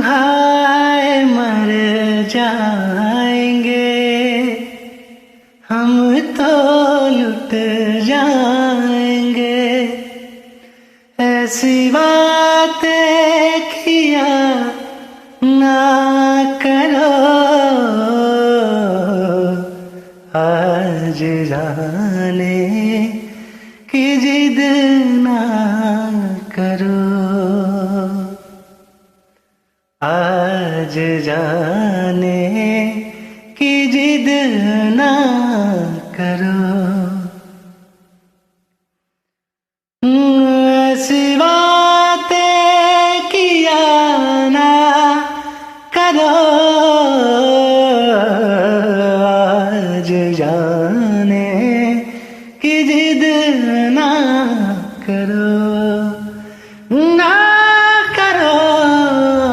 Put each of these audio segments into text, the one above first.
हाय मर जाएंगे हम तो लुट जाएंगे, ऐसी बातें किया ना करो, आज जाने की जिद ना करो, आज जाने की जिद ना करो। ऐसी बातें किया ना करो, आज जाने की जिद ना करो, ना करो,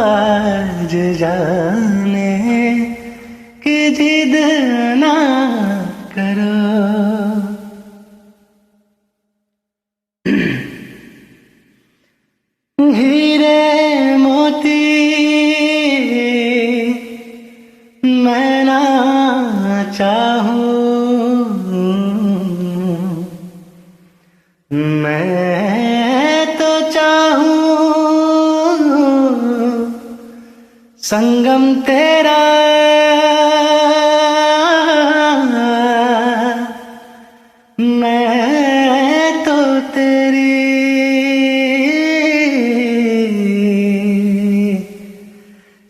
आज जाने की जिद ना करो। हीरे मोती मैं ना चाहूं, मैं तो चाहूं संगम तेरा, मैं तो तेरी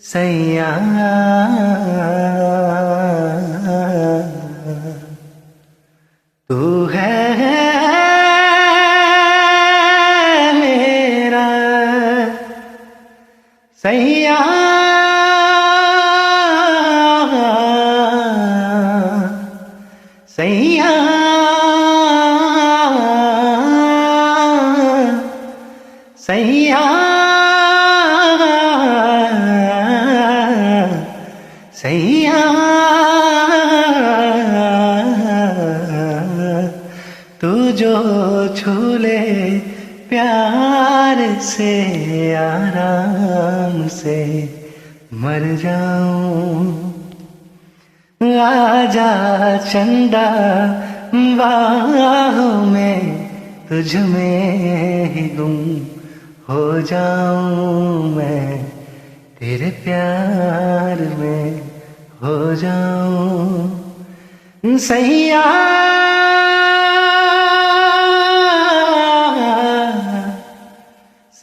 सैया, तू है मेरा सैया, सैया, सैया, सैया, तू जो छू ले प्यार से आराम से मर जाऊं, आजा चंदा बाहों में तुझ में ही गुम हो जाऊं, मैं तेरे प्यार में हो जाऊं सैया,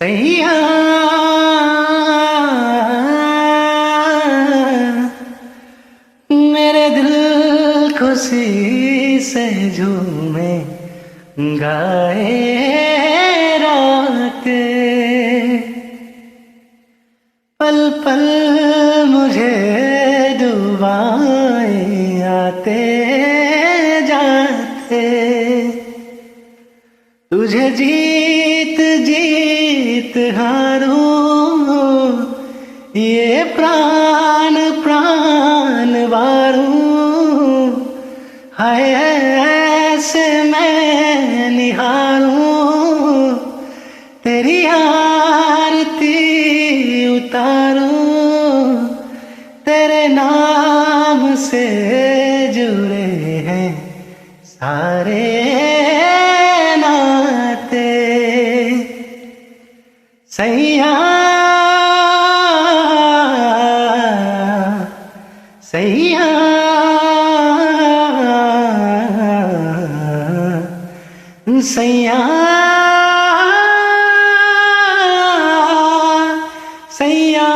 सैया, मेरे दिल खुशी से झूमे गाए रातें, पल पल मुझे डुबाए आते जाते, तुझे जीत जीत हारूं, ये प्राण प्राण वारूं, हाय ऐसे मैं निहारूं, तेरी आरती उतारूं, तेरे नाम से जुड़े हैं सारे नाते, सैया, सैया, सैया, सैया,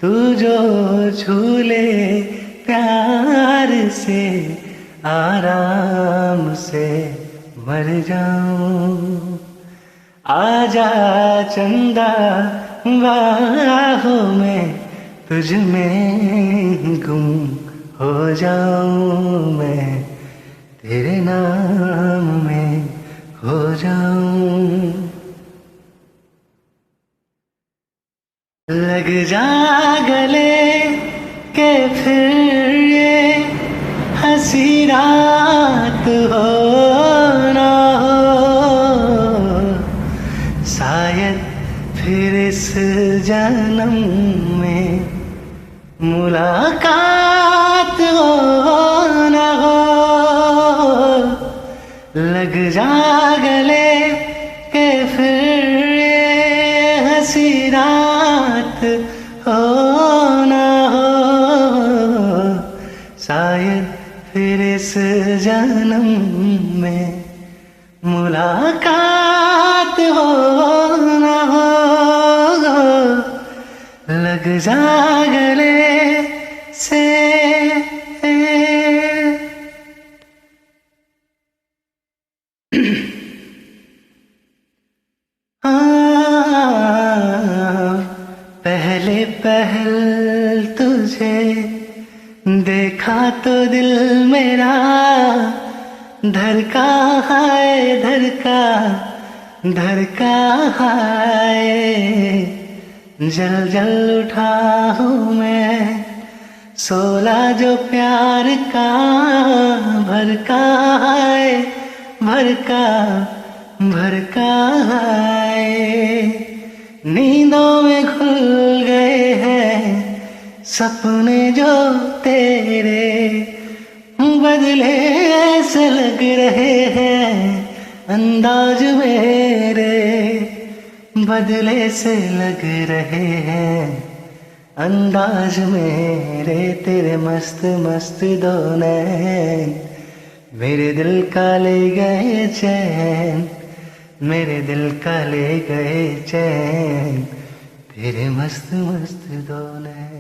तू जो छू ले प्यार से आराम से मर जाऊं, आजा चंदा बाहों में तुझ में गुम हो जाऊं, मैं तेरे नाम में हो जाऊं, लग जा गले के फिर ये हंसी रात हो ना हो, फिर इस जन्म में मुलाकात हो न हो, लग जा गले के फिर ये हंसी रात हो न हो, शायद फिर इस जन्म में मुलाकात हो न हो, लग जा गले से। पहले पहल तुझे देखा तो दिल मेरा धड़का है, धड़का है, जल जल उठा हूँ मैं, सोला जो प्यार का भड़का है, भड़का है। नींदों में खुल गए हैं सपने जो तेरे, बदले ऐसे लग रहे हैं अंदाज मेरे, बदले से लग रहे हैं अंदाज मेरे, तेरे मस्त मस्त दो नैन मेरे दिल का ले गए चैन, मेरे दिल का ले गए चैन, तेरे मस्त मस्त दो नैन।